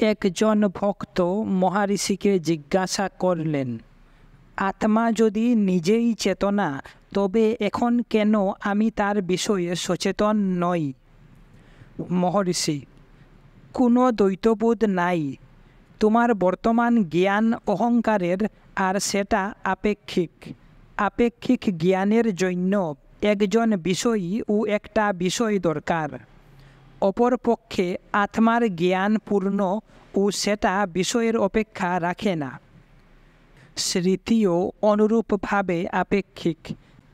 একজন ভক্ত মহারিষিকে জিজ্ঞাসা করলেন, আত্মা যদি নিজেই চেতনা, তবে এখন কেন আমি তার বিষয়ে সচেতন নই? মহর্ষি, কোনো দ্বৈতবোধ নাই। তোমার বর্তমান জ্ঞান অহংকারের, আর সেটা আপেক্ষিক। আপেক্ষিক জ্ঞানের জন্য একজন বিষয়ী ও একটা বিষয় দরকার। অপরপক্ষে আত্মার জ্ঞান পূর্ণ ও সেটা বিষয়ের অপেক্ষা রাখে না। স্মৃতিও অনুরূপভাবে আপেক্ষিক।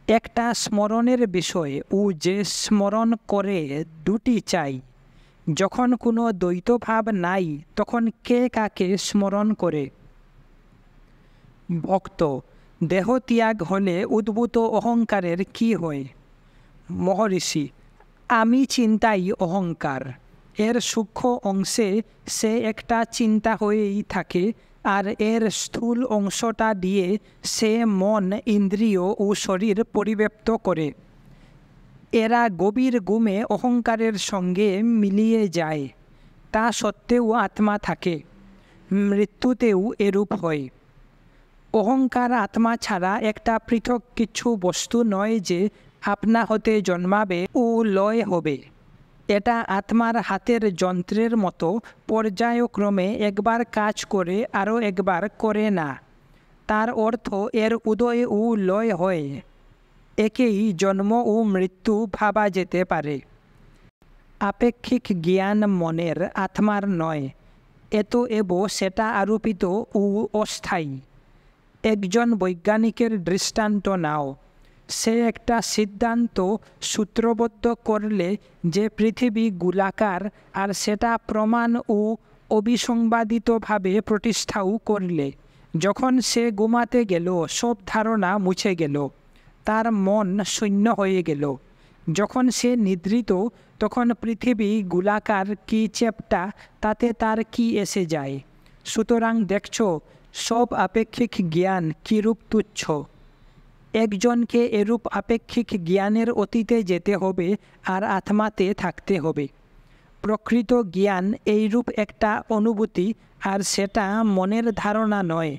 একটা স্মরণের বিষয় ও যে স্মরণ করে দুটি চাই। যখন কোনো দ্বৈতভাব নাই, তখন কে কাকে স্মরণ করে? ভক্ত, দেহত্যাগ হলে উদ্ভূত অহংকারের কি হয়? মহর্ষি, আমি চিন্তাই অহংকার। এর সূক্ষ্ম অংশে সে একটা চিন্তা হয়েই থাকে, আর এর স্থূল অংশটা দিয়ে সে মন, ইন্দ্রিয় ও শরীর পরিব্যাপ্ত করে। এরা গভীর ঘুমে অহংকারের সঙ্গে মিলিয়ে যায়। তা সত্ত্বেও আত্মা থাকে। মৃত্যুতেও এরূপ হয়। অহংকার আত্মা ছাড়া একটা পৃথক কিছু বস্তু নয় যে আপনা হতে জন্মাবে ও লয় হবে। এটা আত্মার হাতের যন্ত্রের মতো পর্যায়ক্রমে একবার কাজ করে আরও একবার করে না। তার অর্থ এর উদয় ও লয় হয়। একেই জন্ম ও মৃত্যু ভাবা যেতে পারে। আপেক্ষিক জ্ঞান মনের, আত্মার নয়। এব সেটা আরোপিত ও অস্থায়ী। একজন বৈজ্ঞানিকের দৃষ্টান্ত নাও। সে একটা সিদ্ধান্ত সূত্রবদ্ধ করলে যে পৃথিবী গোলাকার, আর সেটা প্রমাণ ও অবিসংবাদিতভাবে প্রতিষ্ঠাও করলে। যখন সে ঘুমাতে গেল, সব ধারণা মুছে গেল। তার মন শূন্য হয়ে গেল। যখন সে নিদ্রিত, তখন পৃথিবী গোলাকার কি চ্যাপ্টা, তাতে তার কি এসে যায়? সুতরাং দেখছ, সব আপেক্ষিক জ্ঞান কিরূপ তুচ্ছ। একজনকে এরূপ আপেক্ষিক জ্ঞানের অতীতে যেতে হবে, আর আত্মাতে থাকতে হবে। প্রকৃত জ্ঞান এইরূপ একটা অনুভূতি, আর সেটা মনের ধারণা নয়।